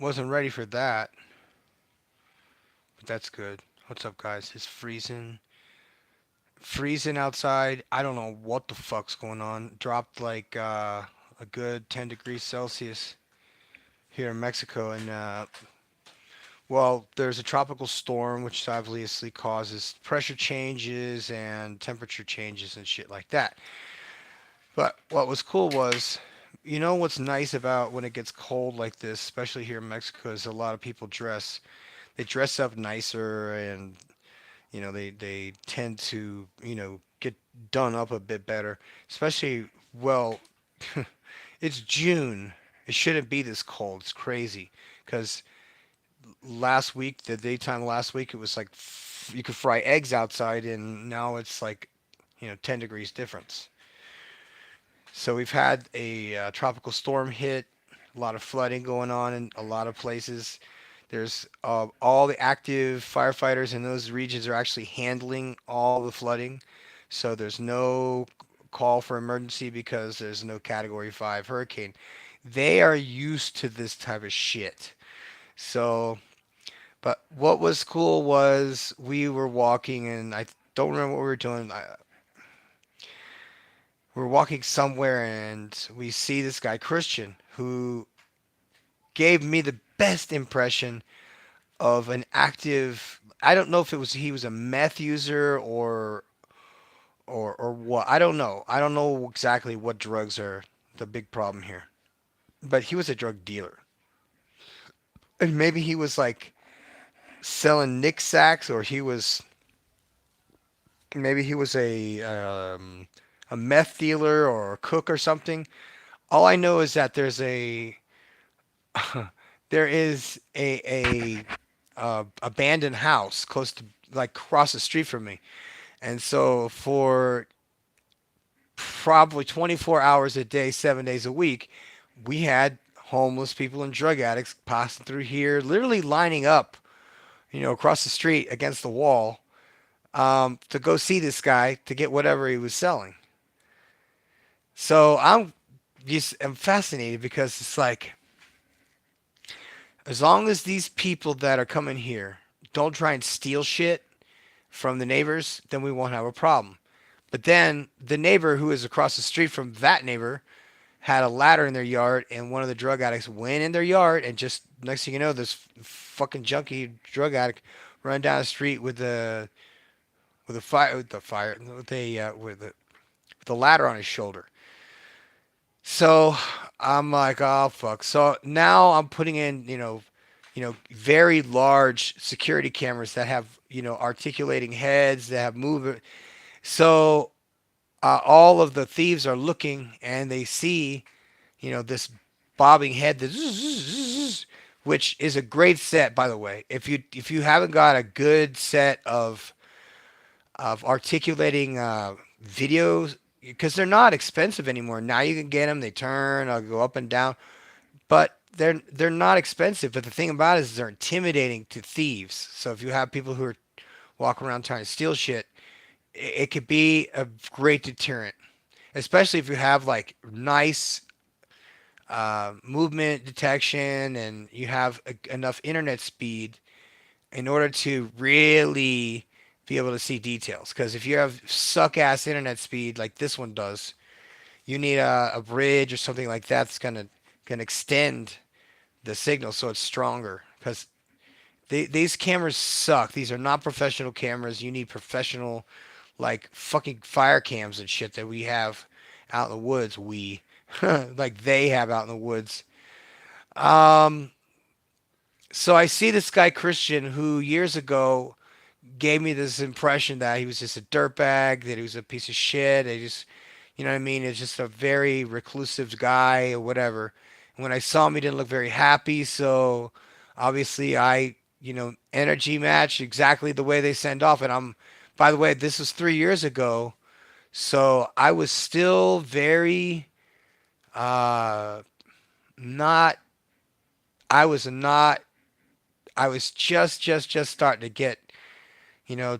Wasn't ready for that, but that's good. What's up, guys? It's freezing outside. I don't know what the fuck's going on. Dropped like a good 10 degrees Celsius here in Mexico, and well, there's a tropical storm which obviously causes pressure changes and temperature changes and shit like that. But what was cool was, you know what's nice about when it gets cold like this, especially here in Mexico, is a lot of people they dress up nicer, and they tend to get done up a bit better. Especially, well, it's June. It shouldn't be this cold. It's crazy because last week, the daytime last week, it was like you could fry eggs outside, and now it's like 10 degrees difference. So we've had a tropical storm hit, a lot of flooding going on in a lot of places. There's all the active firefighters in those regions are actually handling all the flooding. So there's no call for emergency because there's no Category 5 hurricane. They are used to this type of shit. So, but what was cool was we were walking, and I don't remember what we were doing. We were walking somewhere, and we see this guy, Christian, who gave me the best impression of an active. I don't know if it was he was a meth user or what. I don't know. I don't know exactly what drugs are the big problem here. But he was a drug dealer, and maybe he was like selling Nick sacks, or he was maybe he was a meth dealer or a cook or something. All I know is that there is a abandoned house close to like across the street from me. And so for probably 24 hours a day, 7 days a week, we had homeless people and drug addicts passing through here, literally lining up, across the street against the wall, to go see this guy to get whatever he was selling. So I'm fascinated because it's like, as long as these people that are coming here don't try and steal shit from the neighbors, then we won't have a problem. But then the neighbor who is across the street from that neighbor had a ladder in their yard, and one of the drug addicts went in their yard, and just next thing you know, this fucking junkie drug addict run down the street with the ladder on his shoulder. So I'm like, oh fuck. So now I'm putting in, very large security cameras that have, articulating heads that have movement. So all of the thieves are looking, and they see, this bobbing head that, which is a great set, by the way. If you haven't got a good set of articulating videos, because they're not expensive anymore. Now you can get them. They turn, go up and down, but they're not expensive. But the thing about it is they're intimidating to thieves. So if you have people who are walking around trying to steal shit, it could be a great deterrent, especially if you have like nice movement detection and you have enough internet speed in order to really be able to see details. Because if you have suck ass internet speed like this one does, you need a bridge or something like that that's gonna can extend the signal so it's stronger. Because these cameras suck. These are not professional cameras. You need professional, like fucking fire cams and shit that we have out in the woods. Like they have out in the woods. Um, so I see this guy Christian who years ago gave me this impression that he was just a dirtbag, that he was a piece of shit. They just, you know what I mean? It's just a very reclusive guy or whatever. And when I saw him, he didn't look very happy. So obviously, energy match exactly the way they send off. And by the way, this was 3 years ago. So I was still very, uh, not, I was not, I was just starting to get,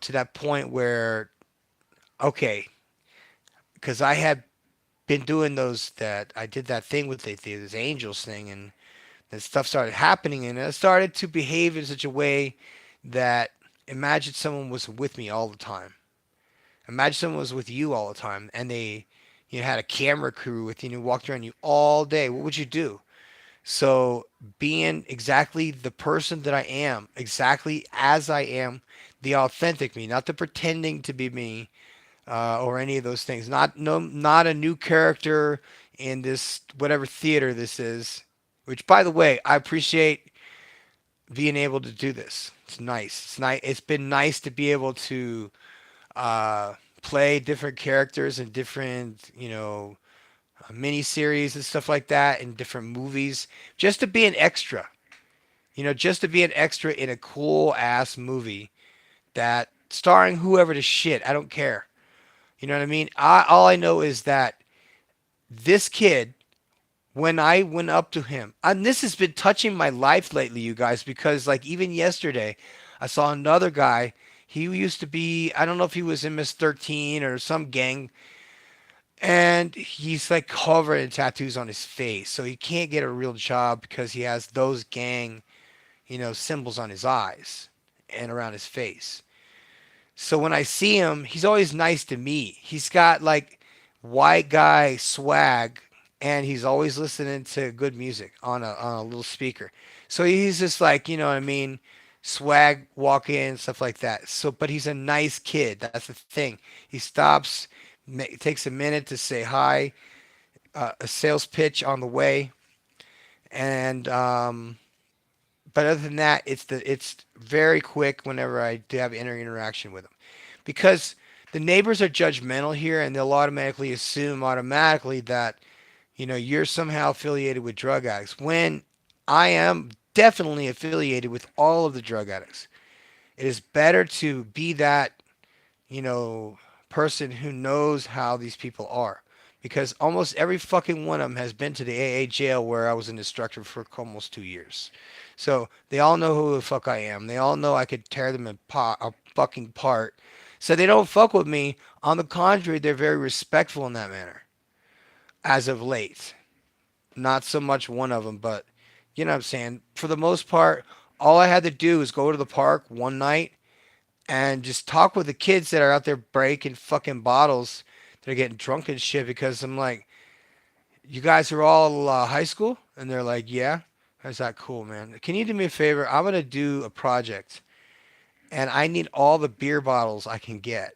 to that point where, okay, because I had been doing those that I did that thing with this angels thing, and And stuff started happening, and I started to behave in such a way that imagine someone was with me all the time. Imagine someone was with you all the time, and they, had a camera crew with you and walked around you all day. What would you do? So being exactly the person that I am, exactly as I am, the authentic me, not the pretending to be me, or any of those things. Not a new character in this whatever theater this is. Which, by the way, I appreciate being able to do this. It's nice. It's nice. It's been nice to be able to uh, play different characters in different, mini series and stuff like that in different movies, just to be an extra. Just to be an extra in a cool ass movie that starring whoever the shit. I don't care. You know what I mean? All I know is that this kid, when I went up to him, and this has been touching my life lately, you guys, because like even yesterday, I saw another guy. He used to be, I don't know if he was MS-13 or some gang, and he's like covered in tattoos on his face. So he can't get a real job because he has those gang, symbols on his eyes and around his face. So when I see him, he's always nice to me. He's got like white guy swag, and he's always listening to good music on a little speaker. So he's just like, you know what I mean, swag, walk in, stuff like that. So, but he's a nice kid. That's the thing. He stops, takes a minute to say hi, a sales pitch on the way, and but other than that, it's very quick whenever I do have interaction with him, because the neighbors are judgmental here, and they'll automatically assume automatically that you're somehow affiliated with drug addicts, when I am definitely affiliated with all of the drug addicts. It is better to be that you know, person who knows how these people are. Because almost every fucking one of them has been to the AA jail where I was an instructor for almost 2 years. So they all know who the fuck I am. They all know I could tear them a fucking part. So they don't fuck with me. On the contrary, they're very respectful in that manner. As of late. Not so much one of them, but you know what I'm saying? For the most part, all I had to do is go to the park one night and just talk with the kids that are out there breaking fucking bottles. They're getting drunk and shit, because I'm like, you guys are all high school? And they're like, yeah. I was like, cool, man. Can you do me a favor? I'm going to do a project, and I need all the beer bottles I can get.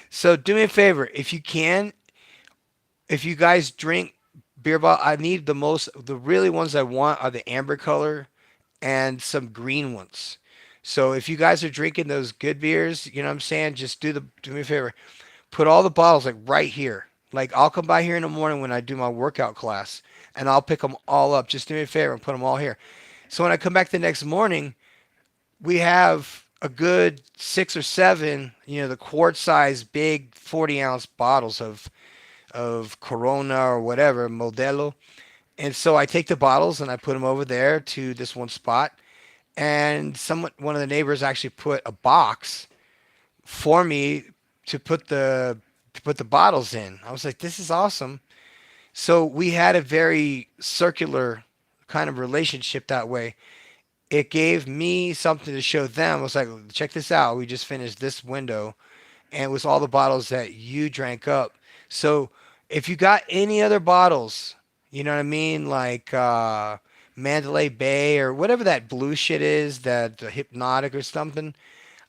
So do me a favor. If you can, if you guys drink beer bottle, I need the really ones I want are the amber color and some green ones. So if you guys are drinking those good beers, you know what I'm saying? Just do me a favor. Put all the bottles like right here. Like I'll come by here in the morning when I do my workout class, and I'll pick them all up. Just do me a favor and put them all here. So when I come back the next morning, we have a good 6 or 7, the quart size big 40-ounce bottles of Corona or whatever, Modelo. And so I take the bottles and I put them over there to this one spot. And one of the neighbors actually put a box for me to put the bottles in. I was like, this is awesome. So we had a very circular kind of relationship that way. It gave me something to show them. I was like, check this out. We just finished this window, and it was all the bottles that you drank up. So if you got any other bottles, you know what I mean, like Mandalay Bay or whatever that blue shit is, that Hypnotic or something.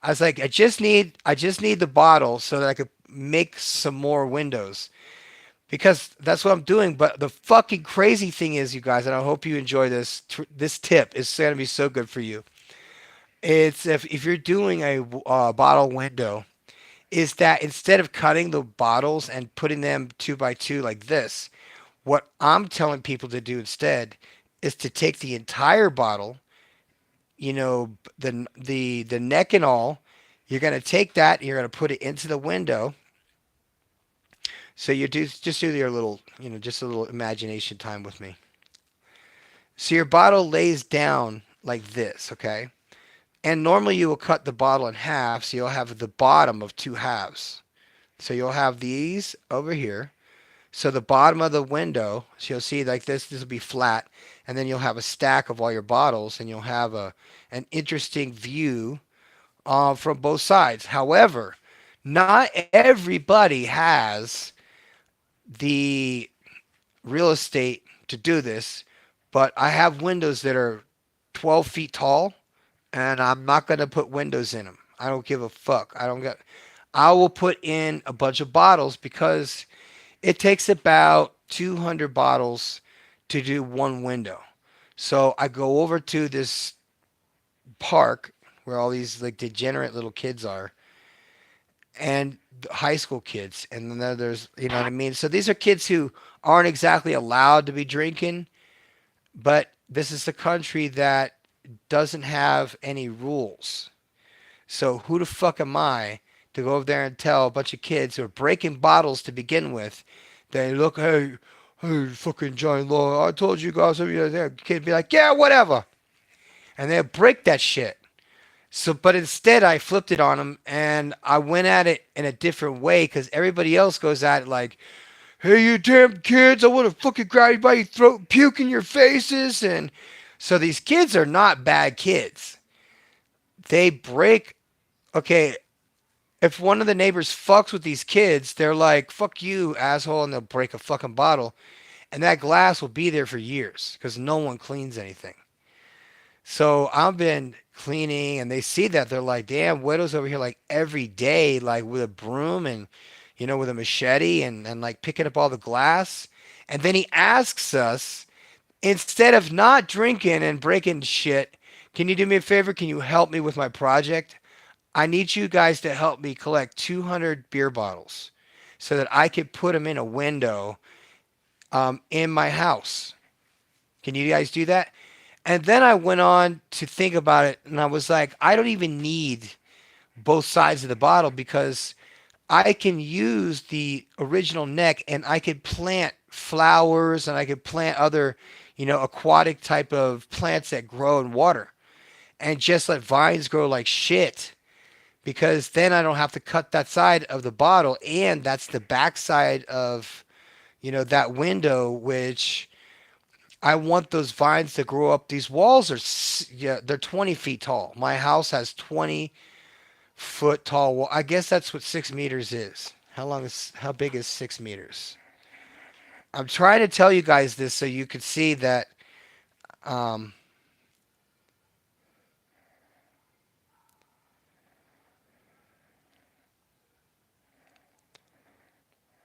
I was like, I just need the bottle so that I could make some more windows, because that's what I'm doing. But the fucking crazy thing is, you guys, and I hope you enjoy this. This tip is going to be so good for you. It's if you're doing a bottle window, is that instead of cutting the bottles and putting them two by two like this, what I'm telling people to do instead is to take the entire bottle, the neck and all. You're going to take that, you're going to put it into the window. So you just do your little, just a little imagination time with me. So your bottle lays down like this, okay? And normally you will cut the bottle in half, so you'll have the bottom of two halves. So you'll have these over here. So the bottom of the window, so you'll see like this will be flat, and then you'll have a stack of all your bottles, and you'll have an interesting view from both sides. However, not everybody has the real estate to do this, but I have windows that are 12 feet tall, and I'm not going to put windows in them. I don't give a fuck. I don't get. I will put in a bunch of bottles because it takes about 200 bottles to do one window. So I go over to this park where all these like degenerate little kids are, and high school kids, and then there's, you know what I mean. So these are kids who aren't exactly allowed to be drinking, but this is a country that doesn't have any rules. So who the fuck am I to go over there and tell a bunch of kids who are breaking bottles to begin with, they look, hey, fucking Johnny Law, I told you guys, there. Kid be like, yeah, whatever, and they break that shit. So, but instead, I flipped it on them, and I went at it in a different way because everybody else goes at it like, "Hey, you damn kids! I want to fucking grab you by your throat, puke in your faces." And so these kids are not bad kids. They break. Okay, if one of the neighbors fucks with these kids, they're like, "Fuck you, asshole," and they'll break a fucking bottle, and that glass will be there for years because no one cleans anything. So I've been cleaning, and they see that they're like, "Damn, Widow's over here like every day, like with a broom and with a machete and like picking up all the glass." And then he asks us, instead of not drinking and breaking shit, "Can you do me a favor? Can you help me with my project? I need you guys to help me collect 200 beer bottles so that I could put them in a window in my house. Can you guys do that?" And then I went on to think about it, and I was like, I don't even need both sides of the bottle because I can use the original neck, and I could plant flowers, and I could plant other, aquatic type of plants that grow in water, and just let vines grow like shit, because then I don't have to cut that side of the bottle, and that's the back side of, that window, which I want those vines to grow up. These walls are, yeah, they're 20 feet tall. My house has 20-foot tall wall. I guess that's what 6 meters is. How big is 6 meters? I'm trying to tell you guys this so you could see that. Um,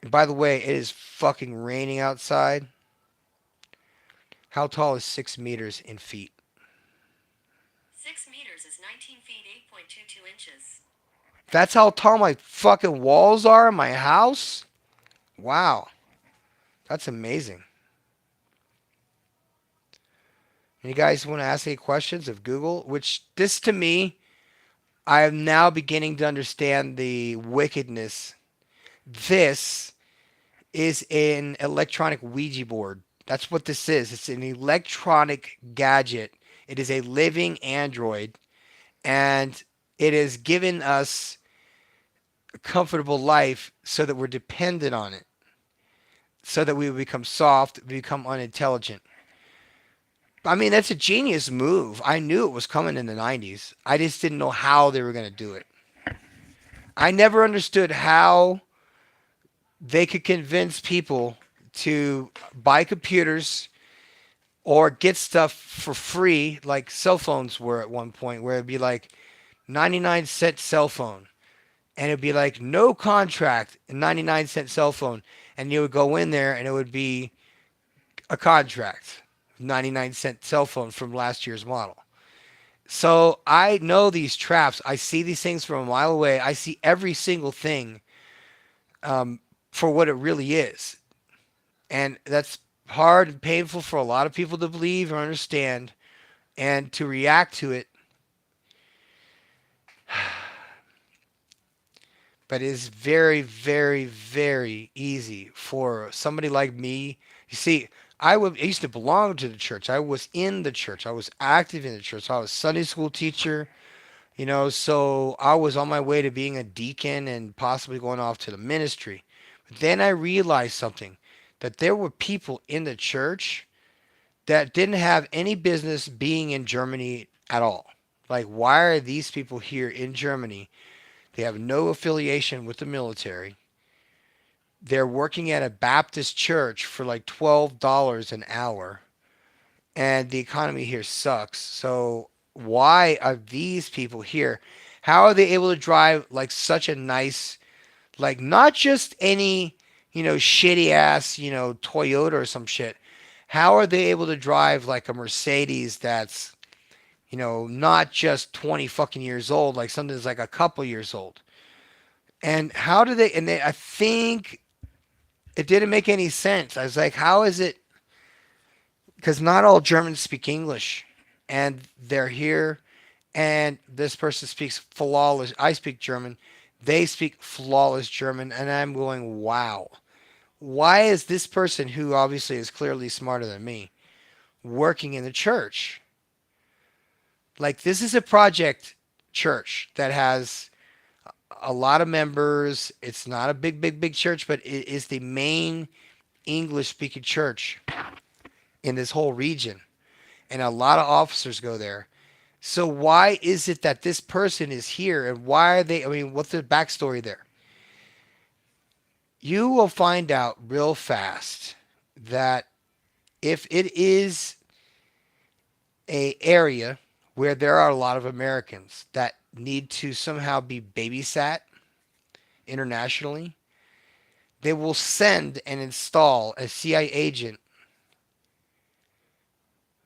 by the way, it is fucking raining outside. How tall is 6 meters in feet? 6 meters is 19 feet 8.22 inches. That's how tall my fucking walls are in my house? Wow. That's amazing. And you guys want to ask any questions of Google? Which, this to me, I am now beginning to understand the wickedness. This is an electronic Ouija board. That's what this is. It's an electronic gadget. It is a living android, and it has given us a comfortable life so that we're dependent on it, so that we become soft, become unintelligent. I mean, that's a genius move. I knew it was coming in the 90s. I just didn't know how they were going to do it. I never understood how they could convince people to buy computers or get stuff for free, like cell phones were at one point, where it'd be like 99-cent cell phone. And it'd be like no contract, 99-cent cell phone. And you would go in there and it would be a contract, 99-cent cell phone from last year's model. So I know these traps. I see these things from a mile away. I see every single thing for what it really is. And that's hard and painful for a lot of people to believe or understand and to react to it. But it is very, very, very easy for somebody like me. You see, I used to belong to the church. I was in the church. I was active in the church. I was a Sunday school teacher, so I was on my way to being a deacon and possibly going off to the ministry. But then I realized something, that there were people in the church that didn't have any business being in Germany at all. Like, why are these people here in Germany? They have no affiliation with the military. They're working at a Baptist church for like $12 an hour, and the economy here sucks. So, why are these people here? How are they able to drive like such a nice, like not just any, shitty ass, Toyota or some shit? How are they able to drive like a Mercedes that's, not just 20 fucking years old, like something that's like a couple years old? And how do they, and they, I think it didn't make any sense. I was like, how is it? Because not all Germans speak English, and they're here, and this person speaks flawless. I speak German. They speak flawless German, and I'm going, wow. Why is this person, who obviously is clearly smarter than me, working in the church? Like, this is a project church that has a lot of members. It's not a big, big, big church, but it is the main English speaking church in this whole region. And a lot of officers go there. So why is it that this person is here, and why are they? I mean, what's the backstory there? You will find out real fast that if it is a area where there are a lot of Americans that need to somehow be babysat internationally, they will send and install a CIA agent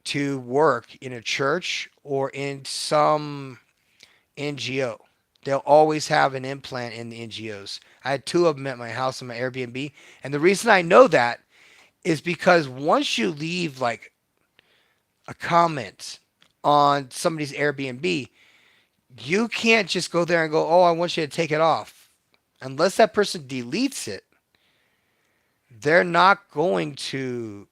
to work in a church or in some NGO. They'll always have an implant in the NGOs. I had two of them at my house in my Airbnb. And the reason I know that is because once you leave like a comment on somebody's Airbnb, you can't just go there and go, oh, I want you to take it off. Unless that person deletes it, they're not going to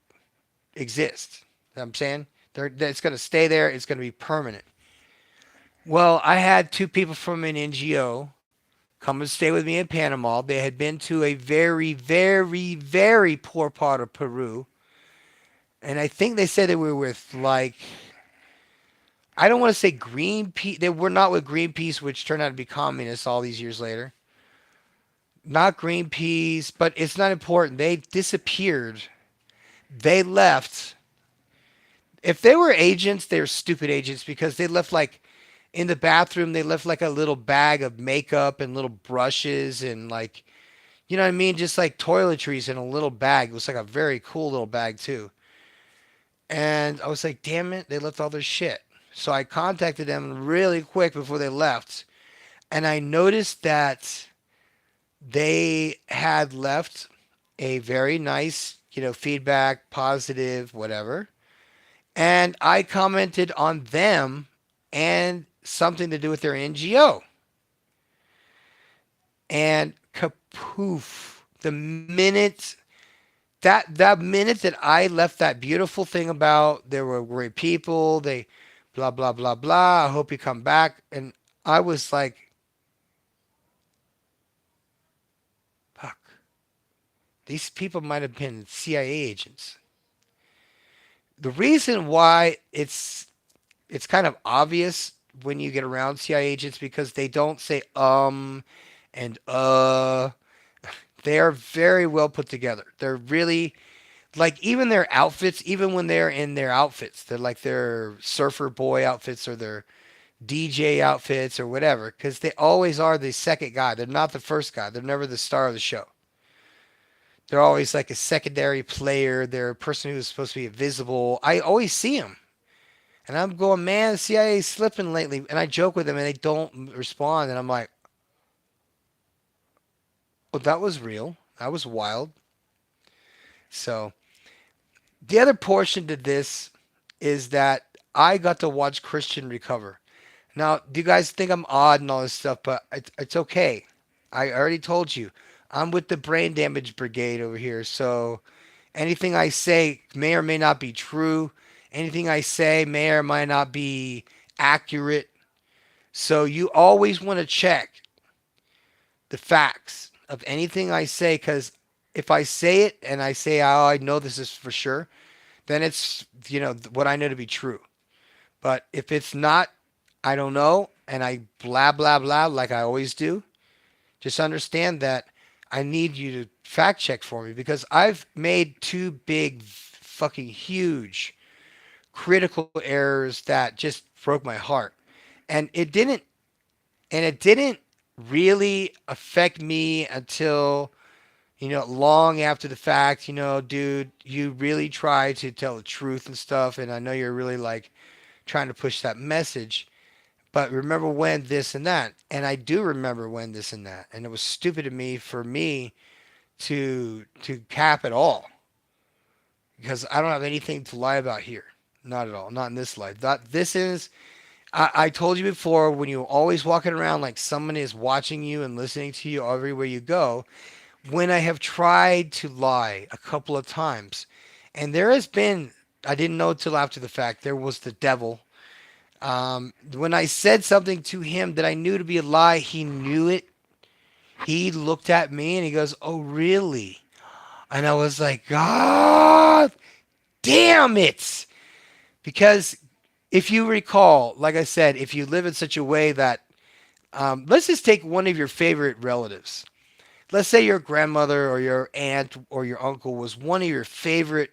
exist. You know what I'm saying? It's going to stay there. It's going to be permanent. Well, I had two people from an NGO come and stay with me in Panama. They had been to a very, very, very poor part of Peru. And I think they said they were with, like, I don't want to say Greenpeace. They were not with Greenpeace, which turned out to be communists all these years later. Not Greenpeace, but it's not important. They disappeared. They left. If they were agents, they were stupid agents, because they left like in the bathroom, they left like a little bag of makeup and little brushes and like, you know what I mean? Just like toiletries in a little bag. It was like a very cool little bag too. And I was like, damn it, they left all their shit. So I contacted them really quick before they left. And I noticed that they had left a very nice, feedback, positive, whatever. And I commented on them and something to do with their NGO. And kapoof, the minute that minute that I left that beautiful thing about there were great people, they blah blah blah blah. I hope you come back. And I was like, fuck. These people might have been CIA agents. The reason why it's kind of obvious when you get around CIA agents, because they don't say and they are very well put together. They're really, like, even their outfits, even when they're in their outfits, they're like their surfer boy outfits or their DJ outfits or whatever, because they always are the second guy. They're not the first guy. They're never the star of the show. They're always like a secondary player. They're a person who's supposed to be invisible. I always see them. And I'm going, man, the CIA is slipping lately. And I joke with them and they don't respond. And I'm like, well, that was real. That was wild. So the other portion to this is that I got to watch Christian recover. Now, do you guys think I'm odd and all this stuff? But it's okay. I already told you. I'm with the brain damage brigade over here. So anything I say may or may not be true. Anything I say may or may not be accurate. So you always want to check the facts of anything I say, because if I say it and I say, oh, I know this is for sure, then it's, what I know to be true. But if it's not, I don't know, and I blah blah blah like I always do, just understand that I need you to fact check for me because I've made two big, fucking huge, critical errors that just broke my heart. And it didn't really affect me until, long after the fact, dude, you really try to tell the truth and stuff. And I know you're really like trying to push that message. But remember when this and that. And I do remember when this and that. And it was stupid of me for me to cap it all. Because I don't have anything to lie about here. Not at all. Not in this life. This is, I told you before, when you're always walking around like someone is watching you and listening to you everywhere you go, when I have tried to lie a couple of times, and there has been, I didn't know till after the fact, there was the devil. When I said something to him that I knew to be a lie, he knew it. He looked at me and he goes, "Oh, really?" And I was like, "God damn it." Because if you recall, like I said, if you live in such a way that, let's just take one of your favorite relatives. Let's say your grandmother or your aunt or your uncle was one of your favorite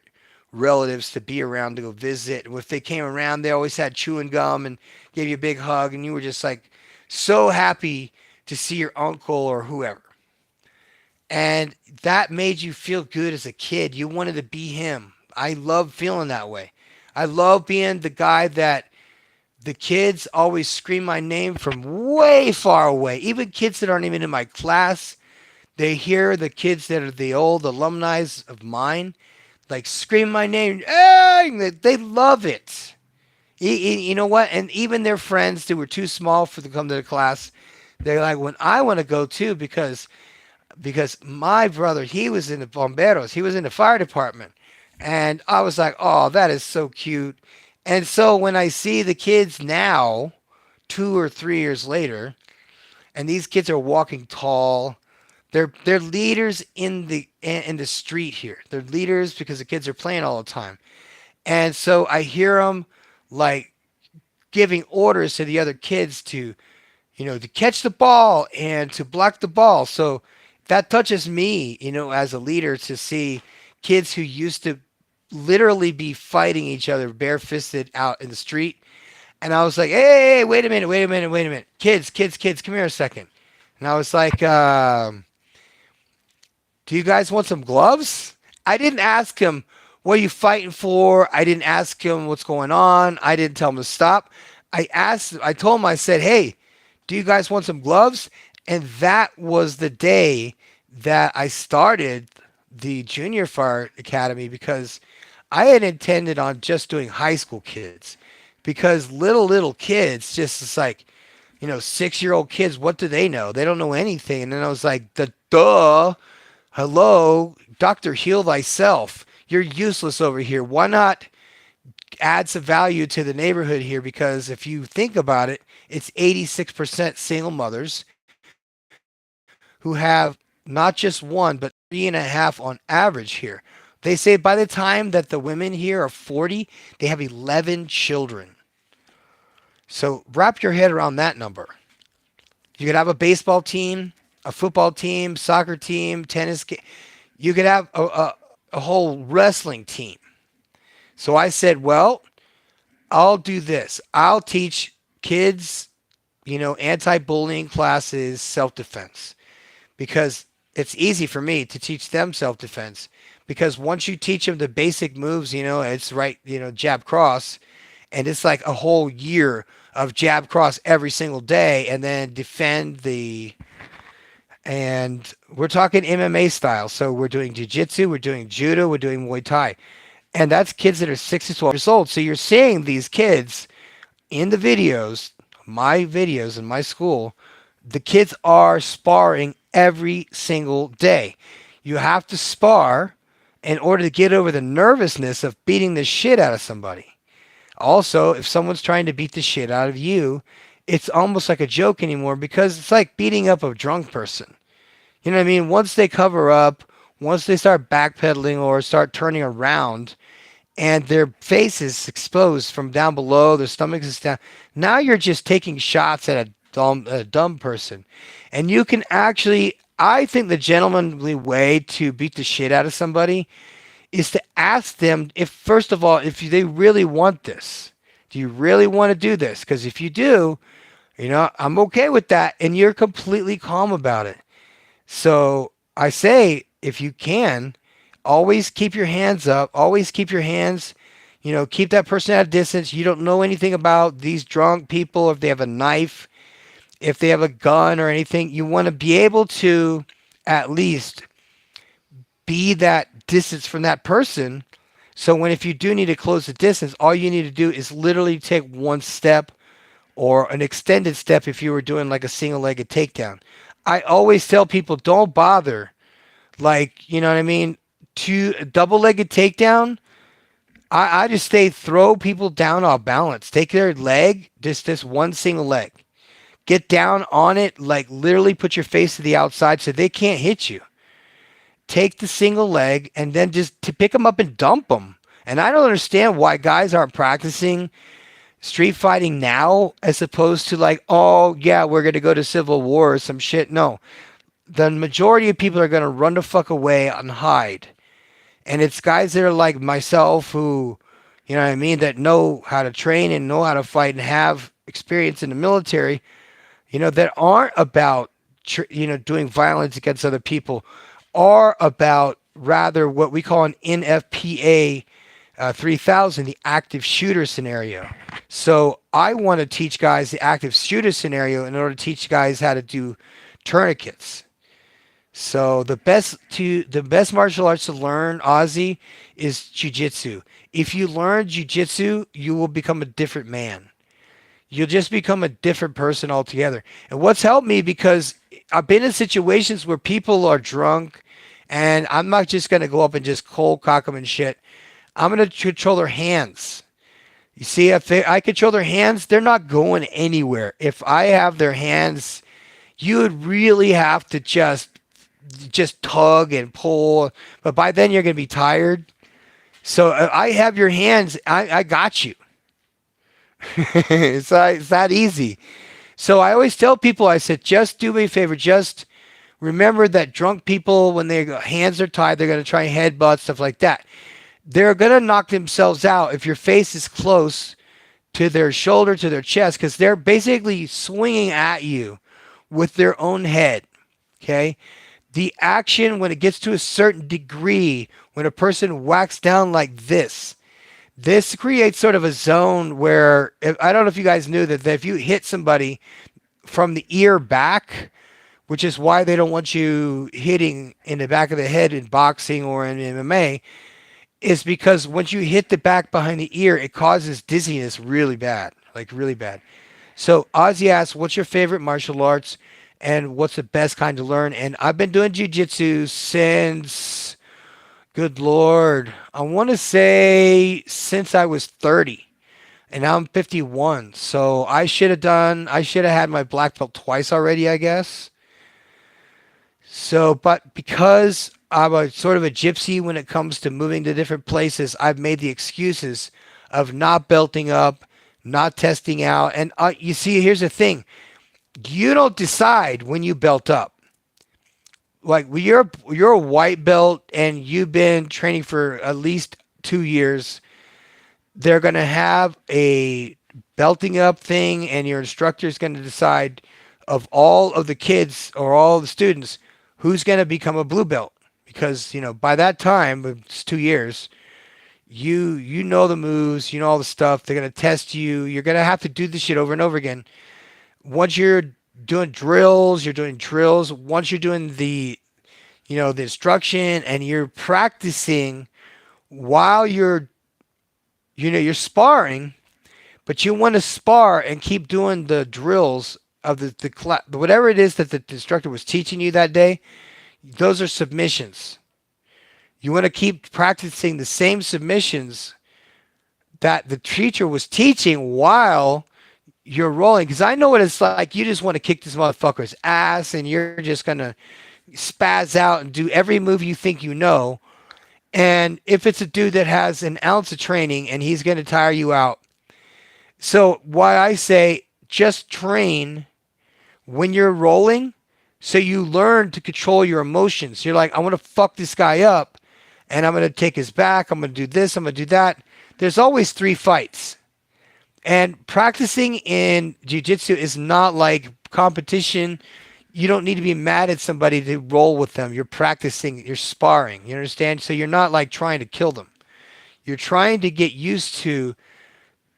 relatives to be around to go visit. And if they came around, they always had chewing gum and gave you a big hug, and you were just like so happy to see your uncle or whoever. And that made you feel good as a kid. You wanted to be him. I love feeling that way. I love being the guy that the kids always scream my name from way far away. Even kids that aren't even in my class, they hear the kids that are the old alumni of mine like scream my name. Hey! They love it. You know what? And even their friends who were too small for to come to the class, they're like, when I want to go too, because my brother, he was in the bomberos, he was in the fire department, and I was like, oh, that is so cute. And so when I see the kids now, 2 or 3 years later, and these kids are walking tall. They're leaders in the street here. They're leaders because the kids are playing all the time. And so I hear them like giving orders to the other kids to, to catch the ball and to block the ball. So that touches me, as a leader to see kids who used to literally be fighting each other barefisted out in the street. And I was like, hey, wait a minute, wait a minute, wait a minute. Kids, come here a second. And I was like, do you guys want some gloves? I didn't ask him, what are you fighting for? I didn't ask him what's going on. I didn't tell him to stop. I told him, I said, hey, do you guys want some gloves? And that was the day that I started the junior fire academy because I had intended on just doing high school kids because little kids, just it's like, 6-year-old kids, what do they know? They don't know anything. And then I was like, duh. Hello, Dr. Heal Thyself. You're useless over here. Why not add some value to the neighborhood here? Because if you think about it, it's 86% single mothers who have not just one, but 3.5 on average here. They say by the time that the women here are 40, they have 11 children. So wrap your head around that number. You could have a baseball team, a football team, soccer team, tennis. You could have a whole wrestling team. So I said, well, I'll do this. I'll teach kids, anti-bullying classes, self-defense. Because it's easy for me to teach them self-defense. Because once you teach them the basic moves, it's right, jab, cross. And it's like a whole year of jab, cross every single day. And then defend and we're talking MMA style. So we're doing jiu-jitsu, we're doing judo, we're doing Muay Thai. And that's kids that are 6 to 12 years old. So you're seeing these kids in the videos, my videos in my school, the kids are sparring every single day. You have to spar in order to get over the nervousness of beating the shit out of somebody. Also, if someone's trying to beat the shit out of you, it's almost like a joke anymore because it's like beating up a drunk person. You know what I mean? Once they cover up, once they start backpedaling or start turning around, and their face is exposed from down below, their stomach is down. Now you're just taking shots at a dumb person. And you can actually, I think the gentlemanly way to beat the shit out of somebody is to ask them if, first of all, if they really want this. Do you really want to do this? Because if you do, I'm okay with that. And you're completely calm about it. So I say, if you can, always keep your hands up. Always keep your hands, keep that person at a distance. You don't know anything about these drunk people, if they have a knife, if they have a gun or anything. You want to be able to at least be that distance from that person. So when if you do need to close the distance, all you need to do is literally take one step or an extended step if you were doing like a single-legged takedown. I always tell people don't bother. Like, you know what I mean? To a double-legged takedown, I just say throw people down off balance. Take their leg, just this one single leg. Get down on it, like literally put your face to the outside so they can't hit you. Take the single leg and then just to pick them up and dump them. And I don't understand why guys aren't practicing street fighting now as opposed to like, oh, yeah, we're going to go to Civil War or some shit. No, the majority of people are going to run the fuck away and hide. And it's guys that are like myself who, you know what I mean, that know how to train and know how to fight and have experience in the military, that aren't about, doing violence against other people, are about rather what we call an NFPA 3000, the active shooter scenario. So I want to teach guys the active shooter scenario in order to teach guys how to do tourniquets. So the best martial arts to learn, Ozzy, is jiu-jitsu. If you learn jiu-jitsu, you will become a different man. You'll just become a different person altogether. And what's helped me, because I've been in situations where people are drunk, and I'm not just going to go up and just cold cock them and shit. I'm going to control their hands. You see, if I control their hands, they're not going anywhere. If I have their hands, you would really have to just tug and pull. But by then, you're going to be tired. So I have your hands. I got you. It's that easy. So I always tell people, I said, just do me a favor. Just remember that drunk people, when their hands are tied, they're going to try headbutt, stuff like that. They're going to knock themselves out if your face is close to their shoulder, to their chest, because they're basically swinging at you with their own head. Okay? The action, when it gets to a certain degree, when a person whacks down like this creates sort of a zone where, I don't know if you guys knew that if you hit somebody from the ear back, which is why they don't want you hitting in the back of the head in boxing or in MMA, is because once you hit the back behind the ear, it causes dizziness really bad, like really bad. So Ozzy asks, what's your favorite martial arts and what's the best kind to learn? And I've been doing jiu-jitsu since, good Lord, I want to say since I was 30. And now I'm 51. So I should have had my black belt twice already, I guess. So, but because I'm a sort of a gypsy when it comes to moving to different places, I've made the excuses of not belting up, not testing out. And you see, here's the thing. You don't decide when you belt up. Like when you're a white belt and you've been training for at least 2 years, they're going to have a belting up thing, and your instructor is going to decide of all of the kids or all the students who's going to become a blue belt. Because, by that time, it's 2 years, you know the moves, you know all the stuff. They're going to test you. You're going to have to do this shit over and over again. Once you're doing drills, you're doing drills. Once you're doing the instruction, and you're practicing while you're sparring, but you want to spar and keep doing the drills of the class, whatever it is that the instructor was teaching you that day. Those are submissions. You want to keep practicing the same submissions that the teacher was teaching while you're rolling. Because I know what it's like. You just want to kick this motherfucker's ass, and you're just going to spaz out and do every move you think you know. And if it's a dude that has an ounce of training and he's going to tire you out. So why I say just train when you're rolling so you learn to control your emotions. You're like, I want to fuck this guy up and I'm going to take his back. I'm going to do this. I'm going to do that. There's always 3 fights. And practicing in jiu-jitsu is not like competition. You don't need to be mad at somebody to roll with them. You're practicing, you're sparring. You understand? So you're not like trying to kill them. You're trying to get used to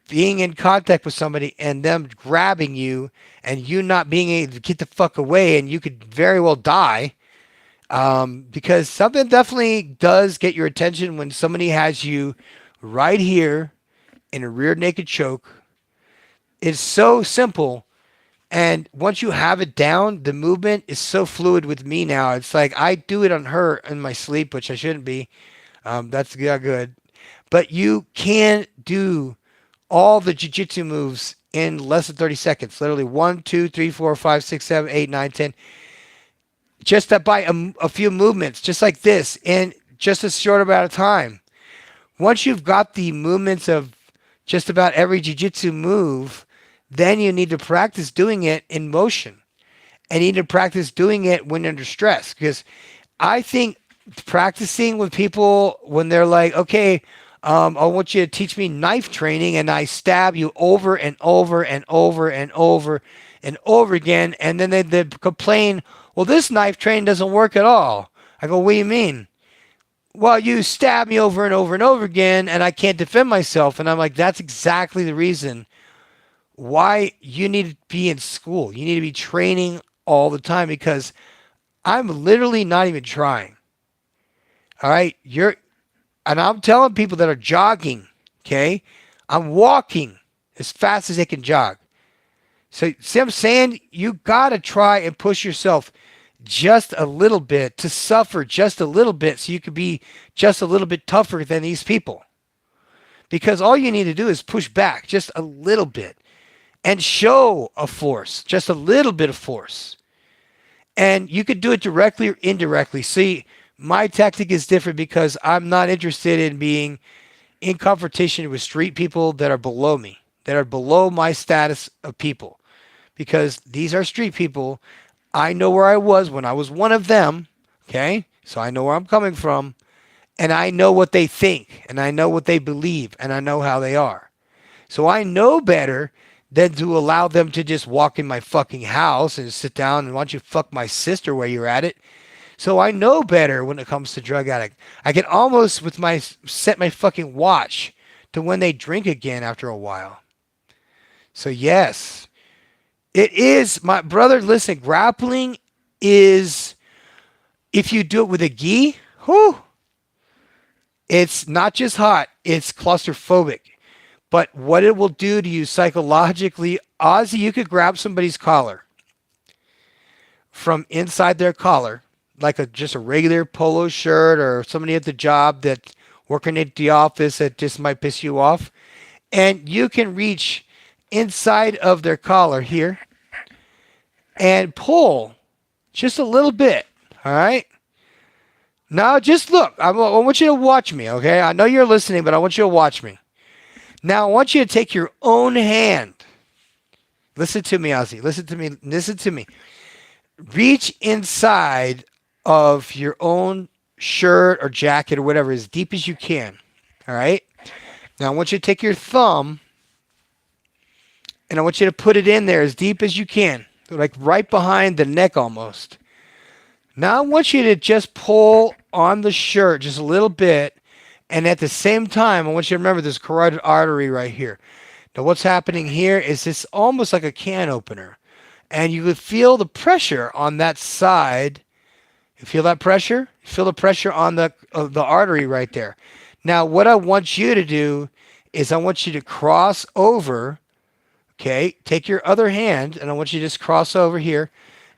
being in contact with somebody and them grabbing you and you not being able to get the fuck away, and you could very well die. Because something definitely does get your attention when somebody has you right here in a rear naked choke. It's so simple. And once you have it down, the movement is so fluid with me now. It's like I do it on her in my sleep, which I shouldn't be. That's not good. But you can do all the jiu-jitsu moves in less than 30 seconds. Literally 1, 2, 3, 4, 5, 6, 7, 8, 9, 10. Just that by a few movements, just like this, in just a short amount of time. Once you've got the movements of just about every jiu-jitsu move, then you need to practice doing it in motion. And you need to practice doing it when under stress. Because I think practicing with people when they're like, okay, I want you to teach me knife training, and I stab you over and over and over and over and over again, and then they complain, well, this knife training doesn't work at all. I go, what do you mean? Well, you stab me over and over and over again, and I can't defend myself. And I'm like, that's exactly the reason why you need to be in school. You need to be training all the time, because I'm literally not even trying. All right? And I'm telling people that are jogging, okay? I'm walking as fast as they can jog. So, see what I'm saying? You got to try and push yourself just a little bit, to suffer just a little bit, so you could be just a little bit tougher than these people. Because all you need to do is push back just a little bit and show a force, just a little bit of force. And you could do it directly or indirectly. See, my tactic is different because I'm not interested in being in competition with street people that are below me, that are below my status of people. Because these are street people. I know where I was when I was one of them, okay? So I know where I'm coming from, and I know what they think, and I know what they believe, and I know how they are. So I know better than to allow them to just walk in my fucking house and sit down and why don't you fuck my sister where you're at it. So I know better when it comes to drug addict. I can almost set my fucking watch to when they drink again after a while. So yes, it is, my brother, listen, grappling is, if you do it with a gi, whew, it's not just hot, it's claustrophobic. But what it will do to you psychologically, Ozzy, you could grab somebody's collar from inside their collar, like just a regular polo shirt, or somebody at the job that working at the office that just might piss you off. And you can reach inside of their collar here and pull just a little bit. All right. Now just look, I want you to watch me. Okay. I know you're listening, but I want you to watch me. Now I want you to take your own hand. Listen to me, Ozzy. Listen to me. Listen to me. Reach inside of your own shirt or jacket or whatever as deep as you can. All right. Now I want you to take your thumb and I want you to put it in there as deep as you can, like right behind the neck almost. Now I want you to just pull on the shirt just a little bit, and at the same time I want you to remember this carotid artery right here. Now what's happening here is this almost like a can opener, and you would feel the pressure on that side. You feel that pressure? You feel the pressure on the artery right there. Now what I want you to do is I want you to cross over. Okay, take your other hand, and I want you to just cross over here,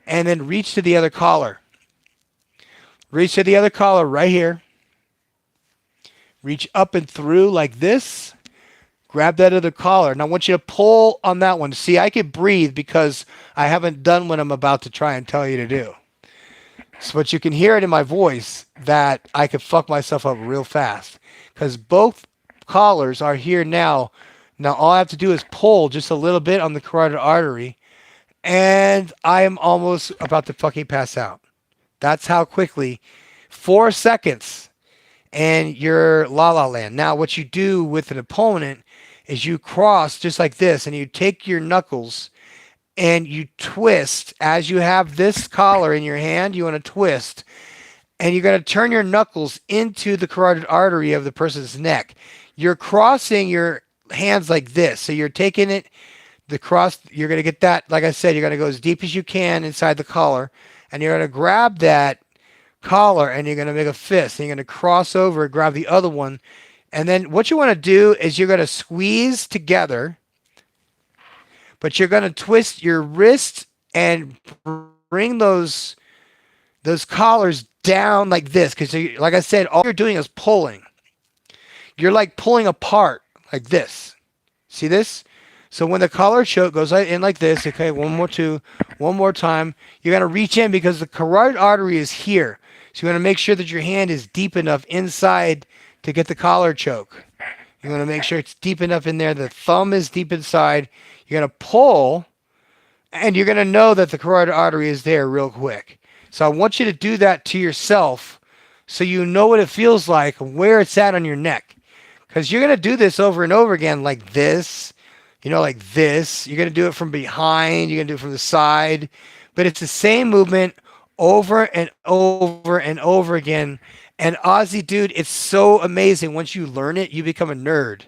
and then reach to the other collar. Reach to the other collar right here. Reach up and through like this. Grab that other collar. And I want you to pull on that one. See, I can breathe because I haven't done what I'm about to try and tell you to do. So, but you can hear it in my voice that I could fuck myself up real fast because both collars are here now. Now all I have to do is pull just a little bit on the carotid artery, and I am almost about to fucking pass out. That's how quickly, 4 seconds, and you're la la land. Now, what you do with an opponent is you cross just like this, and you take your knuckles and you twist as you have this collar in your hand. You want to twist, and you're going to turn your knuckles into the carotid artery of the person's neck. You're crossing your hands like this. So you're taking it, the cross, you're going to get that, like I said, you're going to go as deep as you can inside the collar, and you're going to grab that collar and you're going to make a fist, and you're going to cross over and grab the other one. And then what you want to do is you're going to squeeze together, but you're going to twist your wrist and bring those collars down like this, because like I said, all you're doing is pulling. You're like pulling apart like this. See this? So when the collar choke goes in like this, okay, one more time, you're gonna reach in because the carotid artery is here. So you want to make sure that your hand is deep enough inside to get the collar choke. You want to make sure it's deep enough in there. The thumb is deep inside. You're gonna pull, and you're gonna know that the carotid artery is there real quick. So I want you to do that to yourself so you know what it feels like and where it's at on your neck. Because you're going to do this over and over again like this, like this. You're going to do it from behind. You're going to do it from the side. But it's the same movement over and over and over again. And Ozzy, dude, it's so amazing. Once you learn it, you become a nerd.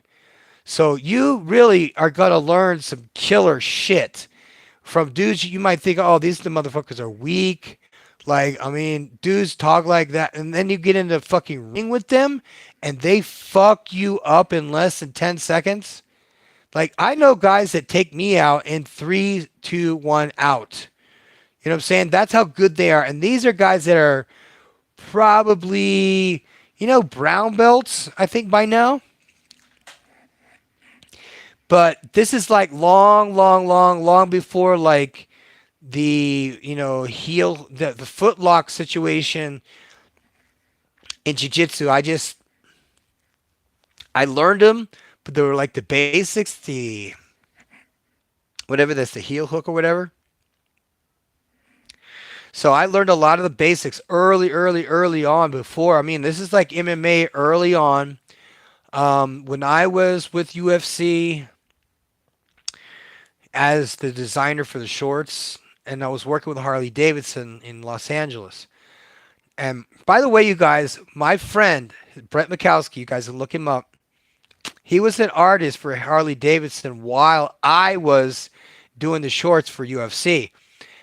So you really are going to learn some killer shit from dudes you might think, oh, these the motherfuckers are weak. Like, I mean, dudes talk like that, and then you get into fucking ring with them, and they fuck you up in less than 10 seconds. Like, I know guys that take me out in 3, 2, 1 out. You know what I'm saying? That's how good they are. And these are guys that are probably, brown belts, I think, by now. But this is like long before, like, the heel the foot lock situation in jiu-jitsu. I learned them, but they were like the basics, the whatever, that's the heel hook or whatever. So I learned a lot of the basics early on. Before, I mean, this is like MMA early on. When I was with UFC as the designer for the shorts, and I was working with Harley Davidson in Los Angeles. And by the way, you guys, my friend, Brett Mikowski, you guys can look him up. He was an artist for Harley Davidson while I was doing the shorts for UFC.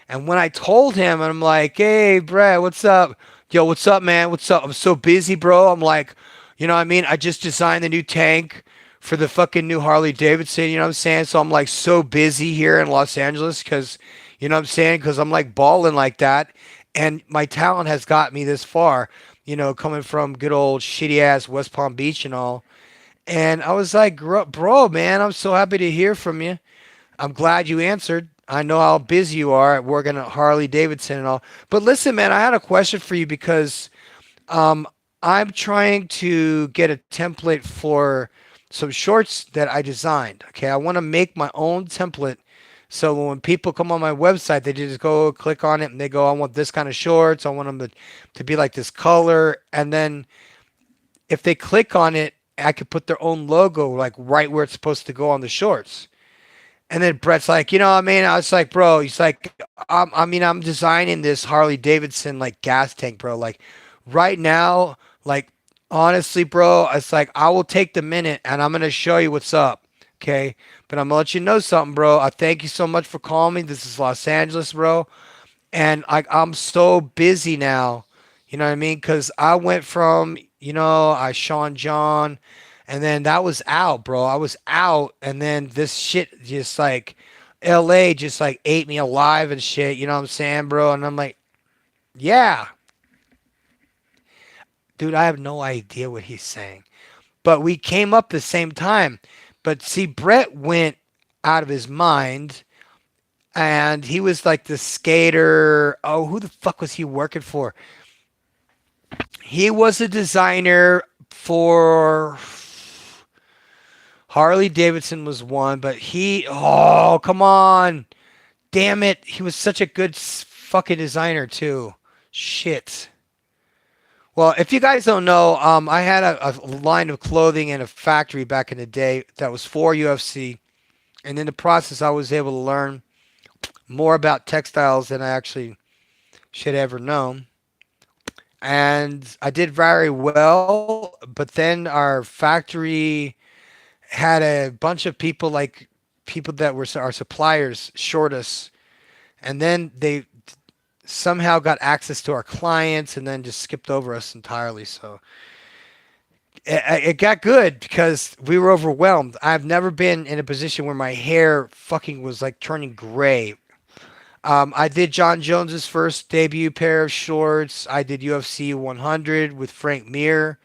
And when I told him, I'm like, hey, Brett, what's up? Yo, what's up, man? What's up? I'm so busy, bro. I'm like, what I mean? I just designed the new tank for the fucking new Harley Davidson, you know what I'm saying? So I'm like so busy here in Los Angeles because, you know what I'm saying? Because I'm like balling like that. And my talent has got me this far, coming from good old shitty ass West Palm Beach and all. And I was like, bro, man, I'm so happy to hear from you. I'm glad you answered. I know how busy you are at working at Harley Davidson and all. But listen, man, I had a question for you because I'm trying to get a template for some shorts that I designed. Okay, I want to make my own template. So when people come on my website, they just go click on it and they go, I want this kind of shorts. I want them to be like this color. And then if they click on it, I could put their own logo like right where it's supposed to go on the shorts. And then Brett's like, what I mean? I was like, bro, he's like, I'm designing this Harley Davidson like gas tank, bro. Like right now, like honestly, bro, it's like I will take the minute and I'm gonna show you what's up. Okay. But I'm gonna let you know something, bro. I thank you so much for calling me. This is Los Angeles, bro. And I'm so busy now. You know what I mean? Because I went from, I Sean John, and then that was out, bro. I was out, and then this shit just like LA just like ate me alive and shit. You know what I'm saying, bro? And I'm like, yeah. Dude, I have no idea what he's saying. But we came up the same time. But see, Brett went out of his mind and he was like the skater. Oh, who the fuck was he working for? He was a designer for Harley Davidson was one, but oh, come on. Damn it. He was such a good fucking designer too. Shit. Well, if you guys don't know, I had a line of clothing in a factory back in the day that was for UFC. And in the process, I was able to learn more about textiles than I actually should ever known. And I did very well, but then our factory had a bunch of people, like people that were our suppliers, short us. And then they somehow got access to our clients and then just skipped over us entirely. So it got good because we were overwhelmed. I've never been in a position where my hair fucking was like turning gray. I did John Jones's first debut pair of shorts. I did UFC 100 with Frank Mir,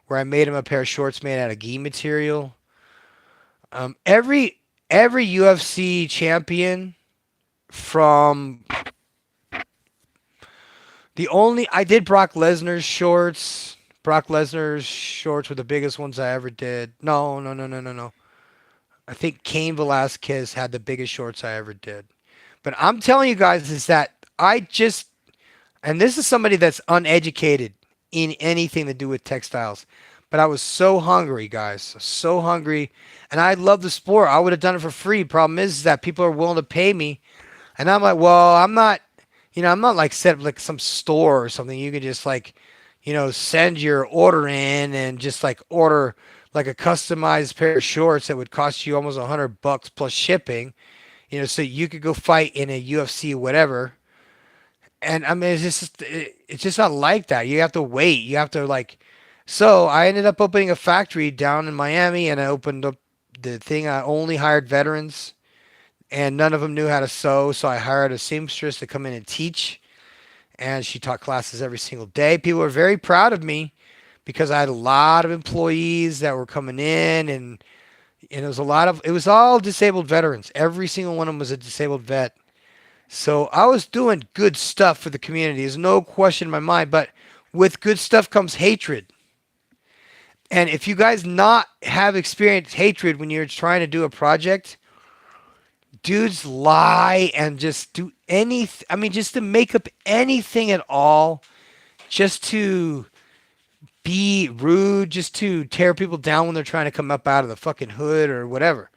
where I made him a pair of shorts made out of gi material. Um, every every UFC champion from the only I did Brock Lesnar's shorts. Brock Lesnar's shorts were the biggest ones I ever did. No, no, no, no, no, no. I think Cain Velasquez had the biggest shorts I ever did. But I'm telling you guys is that I just, and this is somebody that's uneducated in anything to do with textiles. But I was so hungry, guys, so hungry, and I love the sport. I would have done it for free. Problem is that people are willing to pay me, and I'm like, well, I'm not, I'm not like set up like some store or something. You can just like, send your order in and just like order like a customized pair of shorts that would cost you almost $100 plus shipping. So you could go fight in a UFC whatever. And I mean, it's just not like that. You have to wait. You have to like. So I ended up opening a factory down in Miami, and I opened up the thing. I only hired veterans, and none of them knew how to sew. So I hired a seamstress to come in and teach, and she taught classes every single day. People were very proud of me because I had a lot of employees that were coming in, and it was all disabled veterans. Every single one of them was a disabled vet. So I was doing good stuff for the community. There's no question in my mind. But with good stuff comes hatred. And if you guys not have experienced hatred when you're trying to do a project, dudes lie and just do anything. I mean, just to make up anything at all, just to be rude, just to tear people down when they're trying to come up out of the fucking hood or whatever.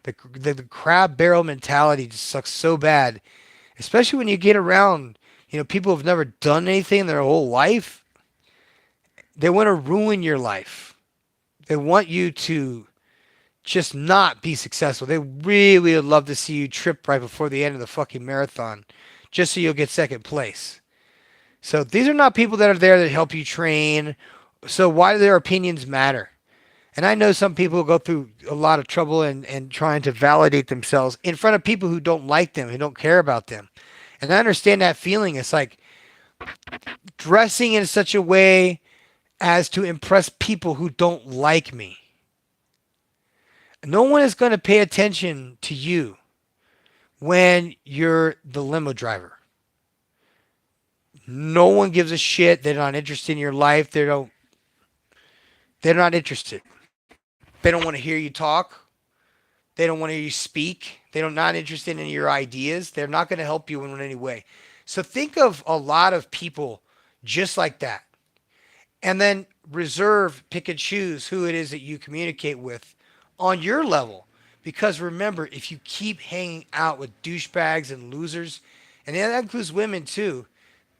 The crab barrel mentality just sucks so bad, especially when you get around, people who've never done anything in their whole life. They want to ruin your life. They want you to just not be successful. They really would love to see you trip right before the end of the fucking marathon just so you'll get second place. So these are not people that are there to help you train. So why do their opinions matter? And I know some people go through a lot of trouble and trying to validate themselves in front of people who don't like them, who don't care about them. And I understand that feeling. It's like dressing in such a way as to impress people who don't like me. No one is going to pay attention to you when you're the limo driver. No one gives a shit. They're not interested in your life. They're not interested. They don't want to hear you talk. They don't want to hear you speak. They're not interested in your ideas. They're not going to help you in any way. So think of a lot of people just like that. And then pick and choose who it is that you communicate with on your level. Because remember, if you keep hanging out with douchebags and losers, and that includes women too,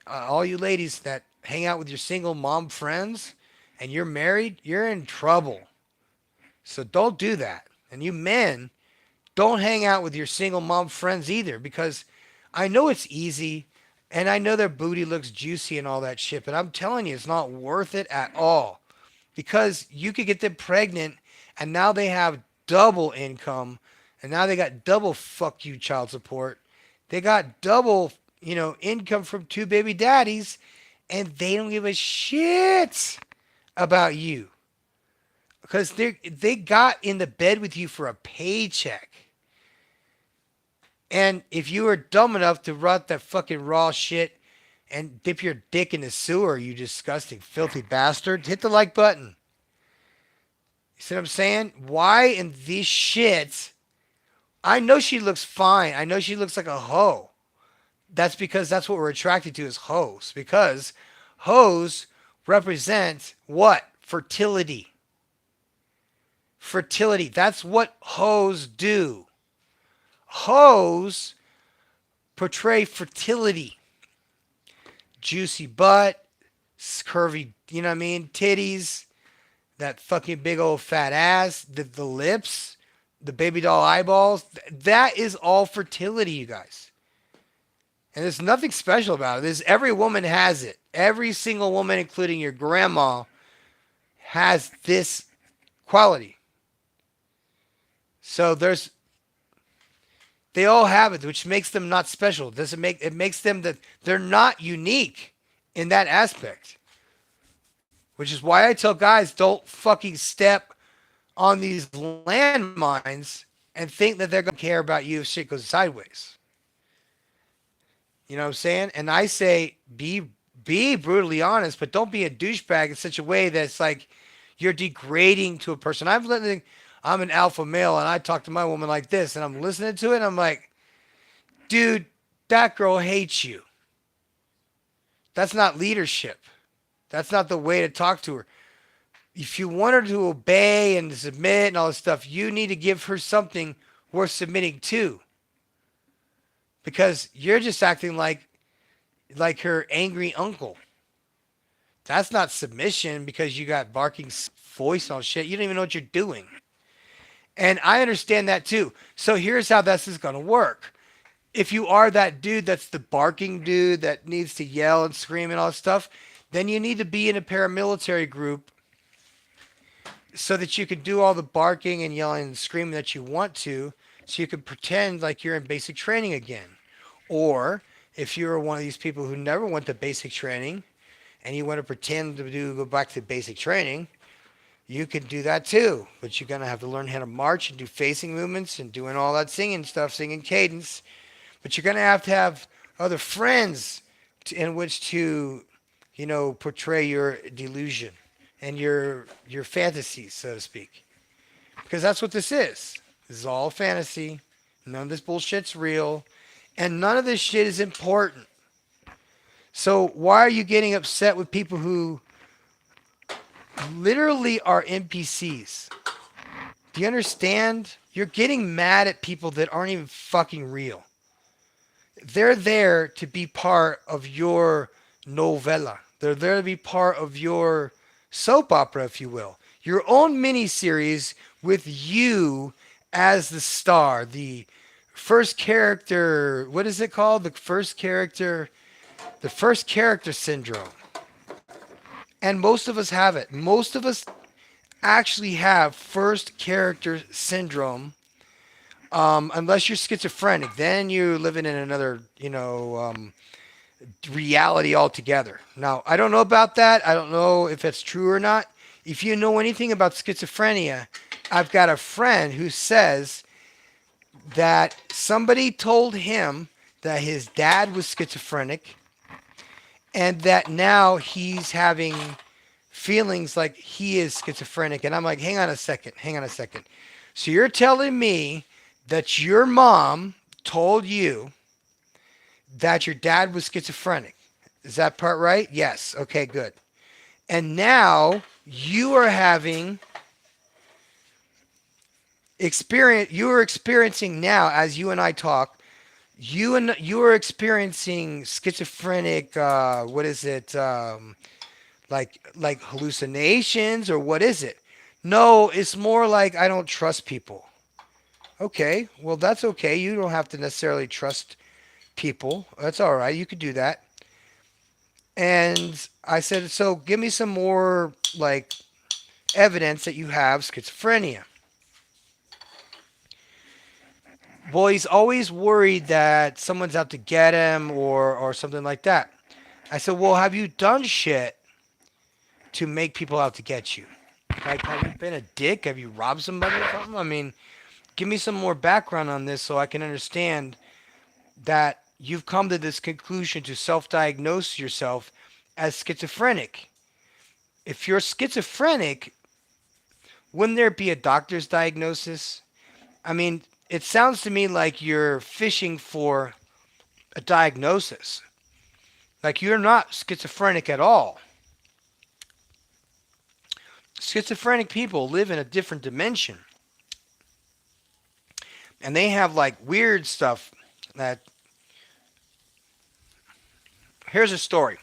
all you ladies that hang out with your single mom friends and you're married, you're in trouble. So don't do that. And you men, don't hang out with your single mom friends either, because I know it's easy and I know their booty looks juicy and all that shit, but I'm telling you, it's not worth it at all, because you could get them pregnant and now they have double income, and now they got double fuck you child support. They got double, income from two baby daddies, and they don't give a shit about you because they got in the bed with you for a paycheck. And if you were dumb enough to rot that fucking raw shit and dip your dick in the sewer, you disgusting, filthy bastard, hit the like button. You see what I'm saying? Why in these shits? I know she looks fine. I know she looks like a hoe. That's because that's what we're attracted to is hoes. Because hoes represent what? Fertility. Fertility. That's what hoes do. Hoes portray fertility. Juicy butt, curvy, you know what I mean? Titties, that fucking big old fat ass, the lips, the baby doll eyeballs. That is all fertility, you guys. And there's nothing special about it. Every woman has it. Every single woman, including your grandma, has this quality. So they all have it, which makes them not special. It makes them that they're not unique in that aspect. Which is why I tell guys don't fucking step on these landmines and think that they're gonna care about you if shit goes sideways. You know what I'm saying? And I say be brutally honest, but don't be a douchebag in such a way that's like you're degrading to a person. I'm an alpha male and I talk to my woman like this and I'm listening to it and I'm like, dude, that girl hates you. That's not leadership. That's not the way to talk to her. If you want her to obey and submit and all this stuff, you need to give her something worth submitting to. Because you're just acting like her angry uncle. That's not submission because you got barking voice and all shit. You don't even know what you're doing. And I understand that too. So here's how this is going to work. If you are that dude that's the barking dude that needs to yell and scream and all that stuff, then you need to be in a paramilitary group so that you can do all the barking and yelling and screaming that you want to, so you can pretend like you're in basic training again. Or if you're one of these people who never went to basic training and you want to pretend to go back to basic training, you can do that too. But you're going to have to learn how to march and do facing movements and doing all that singing stuff, singing cadence. But you're going to have other friends in which to, portray your delusion and your fantasies, so to speak. Because that's what this is. This is all fantasy. None of this bullshit's real. And none of this shit is important. So why are you getting upset with people who literally are NPCs? Do you understand? You're getting mad at people that aren't even fucking real. They're there to be part of your novella. They're there to be part of your soap opera, if you will. Your own miniseries with you as the star. The first character, what is it called? The first character syndrome. And most of us have it. Most of us actually have first character syndrome. Unless you're schizophrenic, then you're living in another, reality altogether. Now, I don't know about that. I don't know if it's true or not. If you know anything about schizophrenia, I've got a friend who says that somebody told him that his dad was schizophrenic and that now he's having feelings like he is schizophrenic. And I'm like, hang on a second. So you're telling me that your mom told you that your dad was schizophrenic. Is that part right? Yes. Okay, good. And now you are having you are experiencing now as you and I talk, you are experiencing schizophrenic what is it? Like hallucinations, or what is it? No, it's more like I don't trust people. Okay, well that's okay. You don't have to necessarily trust people. That's all right. You could do that. And I said, so give me some more like evidence that you have schizophrenia. Well, he's always worried that someone's out to get him or something like that. I said, well, have you done shit to make people out to get you? Like, have you been a dick? Have you robbed somebody or something? I mean, give me some more background on this so I can understand that you've come to this conclusion to self-diagnose yourself as schizophrenic. If you're schizophrenic, wouldn't there be a doctor's diagnosis? I mean, it sounds to me like you're fishing for a diagnosis. Like you're not schizophrenic at all. Schizophrenic people live in a different dimension. And they have like weird stuff that. Here's a story.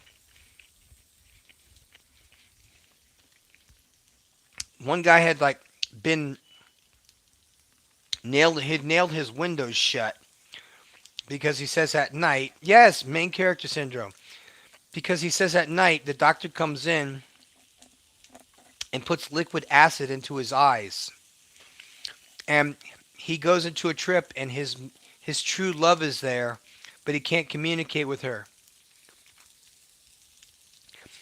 One guy had like been he'd nailed his windows shut because he says at night, yes, main character syndrome. Because he says at night the doctor comes in and puts liquid acid into his eyes. And he goes into a trip and his true love is there, but he can't communicate with her.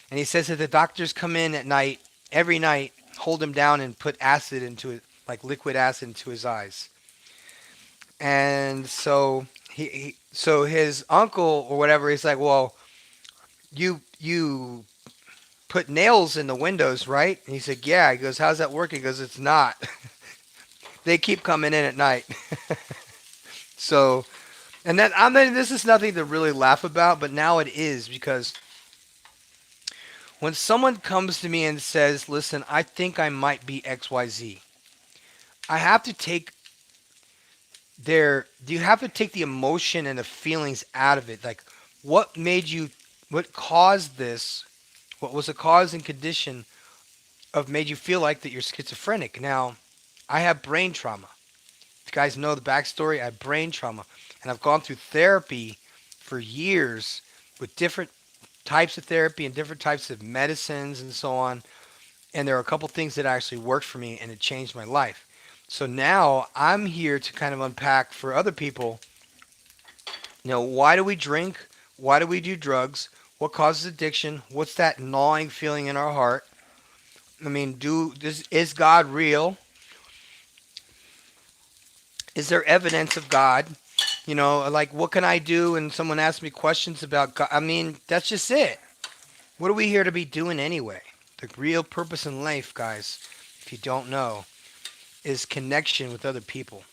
And he says that the doctors come in at night, every night, hold him down and put acid into it, like liquid acid into his eyes. And so so his uncle or whatever, he's like, well, you put nails in the windows, right? And he said, yeah. He goes, how's that working? He goes, it's not. They keep coming in at night. So, and then I mean, this is nothing to really laugh about, but now it is because when someone comes to me and says, listen, I think I might be XYZ, I have to take you have to take the emotion and the feelings out of it. Like, what caused this? What was the cause and condition of made you feel like that you're schizophrenic? Now, I have brain trauma. If you guys know the backstory, I have brain trauma. And I've gone through therapy for years with different types of therapy and different types of medicines and so on. And there are a couple things that actually worked for me and it changed my life. So now I'm here to kind of unpack for other people, why do we drink? Why do we do drugs? What causes addiction? What's that gnawing feeling in our heart? I mean, is God real? Is there evidence of God? Like what can I do? And someone asks me questions about God. I mean, that's just it. What are we here to be doing anyway? The real purpose in life, guys, if you don't know, is connection with other people.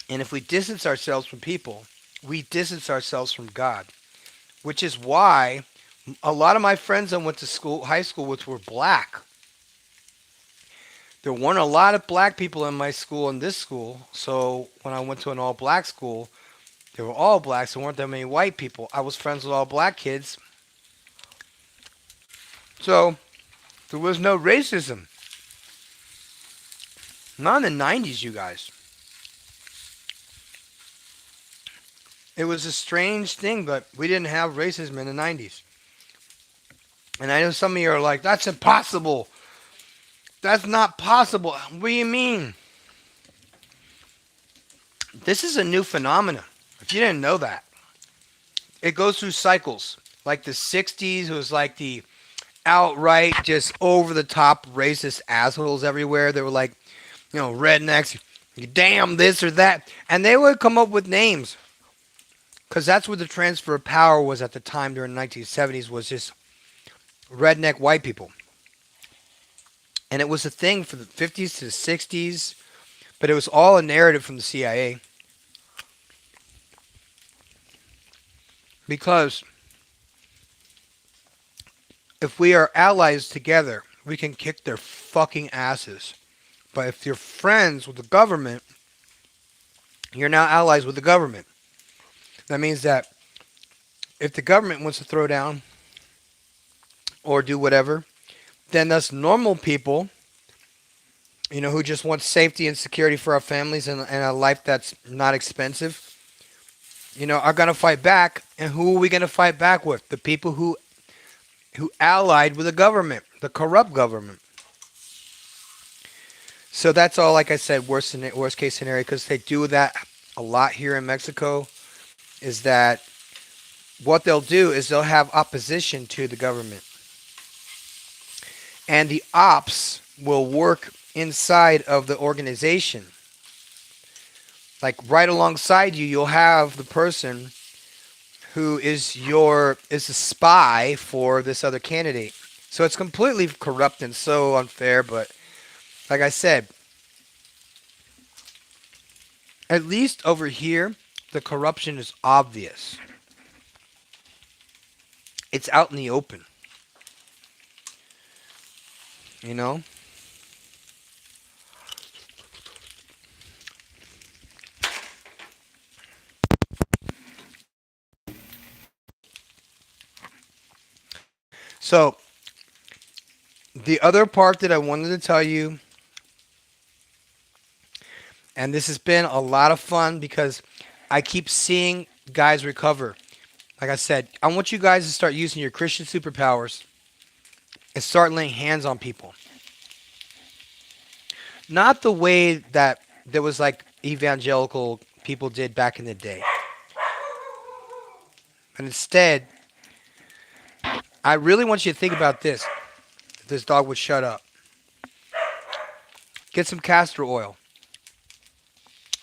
And if we distance ourselves from people, we distance ourselves from God, which is why a lot of my friends I went to high school with were black. There weren't a lot of black people in my school in this school. So when I went to an all black school, they were all blacks. There weren't that many white people. I was friends with all black kids. So there was no racism. Not in the 90s, you guys. It was a strange thing, but we didn't have racism in the 90s. And I know some of you are like, that's impossible. That's not possible. What do you mean? This is a new phenomenon. If you didn't know that. It goes through cycles. Like the 60s was like the outright, just over the top racist assholes everywhere. They were like, rednecks, damn this or that. And they would come up with names. Because that's where the transfer of power was at the time during the 1970s, was just redneck white people. And it was a thing for the 50s to the 60s. But it was all a narrative from the CIA. Because if we are allies together, we can kick their fucking asses. But if you're friends with the government, you're now allies with the government. That means that if the government wants to throw down or do whatever, then us normal people, who just want safety and security for our families and a life that's not expensive, are going to fight back. And who are we going to fight back with? The people who allied with the government, the corrupt government. So that's all, like I said, worst case scenario, because they do that a lot here in Mexico, is that what they'll do is they'll have opposition to the government. And the ops will work inside of the organization Like right alongside you, you'll have the person who is a spy for this other candidate. So it's completely corrupt and so unfair. But like I said, at least over here, the corruption is obvious. It's out in the open. You know. So the other part that I wanted to tell you, and this has been a lot of fun because I keep seeing guys recover. Like I said, I want you guys to start using your Christian superpowers and start laying hands on people. Not the way that there was like evangelical people did back in the day. But instead, I really want you to think about this. If this dog would shut up. Get some castor oil.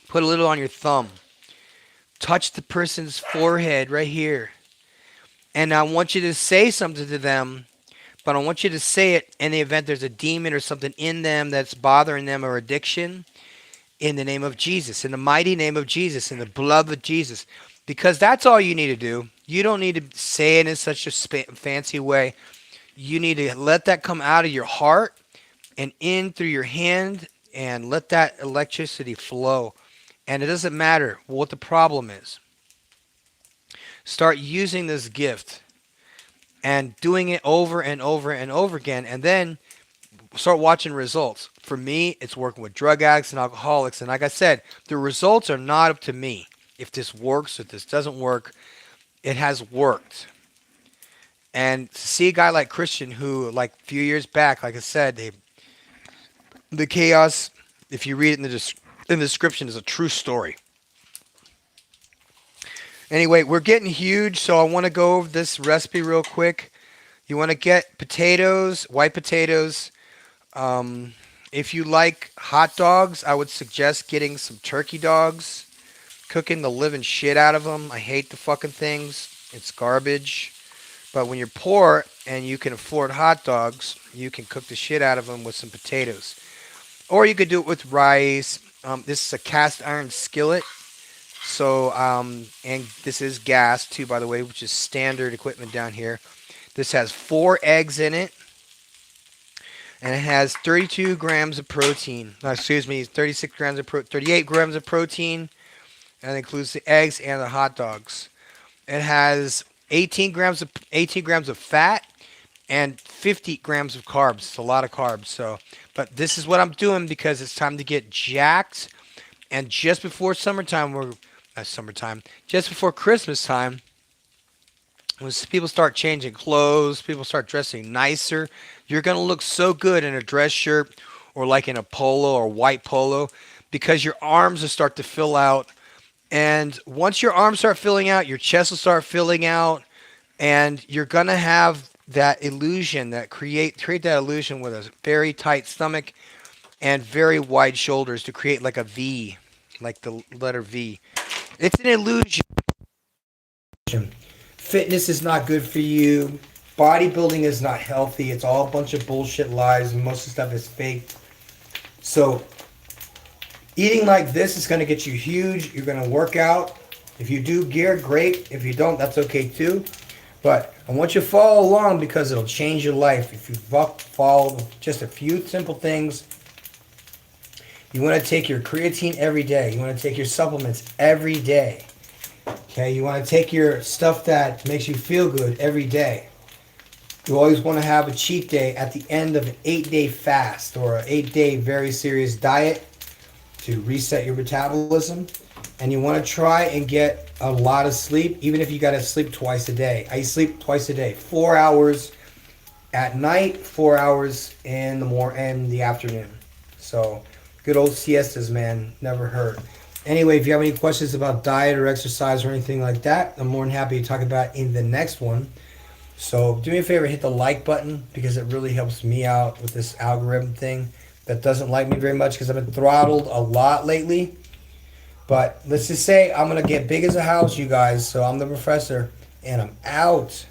Put a little on your thumb. Touch the person's forehead right here. And I want you to say something to them, but I want you to say it in the event there's a demon or something in them that's bothering them or addiction. In the name of Jesus, in the mighty name of Jesus, in the blood of Jesus. Because that's all you need to do. You don't need to say it in such a fancy way. You need to let that come out of your heart and in through your hand and let that electricity flow. And it doesn't matter what the problem is. Start using this gift and doing it over and over and over again. And then start watching results. For me, it's working with drug addicts and alcoholics. And like I said, the results are not up to me. If this works, if this doesn't work, it has worked. And to see a guy like Christian who, like a few years back, like I said, the chaos, if you read it in the description, is a true story. Anyway, we're getting huge, so I want to go over this recipe real quick. You want to get potatoes, white potatoes. If you like hot dogs, I would suggest getting some turkey dogs, cooking the living shit out of them. I hate the fucking things. It's garbage. But when you're poor and you can afford hot dogs, you can cook the shit out of them with some potatoes. Or you could do it with rice. This is a cast iron skillet. So, and this is gas too, by the way, which is standard equipment down here. This has 4 eggs in it. And it has 32 grams of protein. No, excuse me, 36 grams of 38 grams of protein. And it includes the eggs and the hot dogs. It has 18 grams of fat and 50 grams of carbs. It's a lot of carbs. So, but this is what I'm doing because it's time to get jacked. And just before summertime, just before Christmas time, when people start changing clothes, people start dressing nicer, you're going to look so good in a dress shirt or like in a polo or white polo because your arms will start to fill out. And once your arms start filling out, your chest will start filling out, and you're going to have that illusion, that create that illusion with a very tight stomach and very wide shoulders to create like a V, like the letter V. It's an illusion. Fitness is not good for you. Bodybuilding is not healthy. It's all a bunch of bullshit lies, and most of the stuff is fake. So, eating like this is going to get you huge. You're going to work out. If you do gear, great. If you don't, that's okay too. But I want you to follow along because it'll change your life. If you follow just a few simple things, you want to take your creatine every day. You want to take your supplements every day. Okay, you want to take your stuff that makes you feel good every day. You always want to have a cheat day at the end of an 8-day fast or an 8-day very serious diet to reset your metabolism. And you want to try and get a lot of sleep, even if you got to sleep twice a day. I sleep twice a day, 4 hours at night, 4 hours in the afternoon. So good old siestas, man, never hurt. Anyway, if you have any questions about diet or exercise or anything like that, I'm more than happy to talk about in the next one. So do me a favor, hit the like button because it really helps me out with this algorithm thing that doesn't like me very much because I've been throttled a lot lately. But let's just say I'm gonna get big as a house, you guys. So I'm the professor, and I'm out.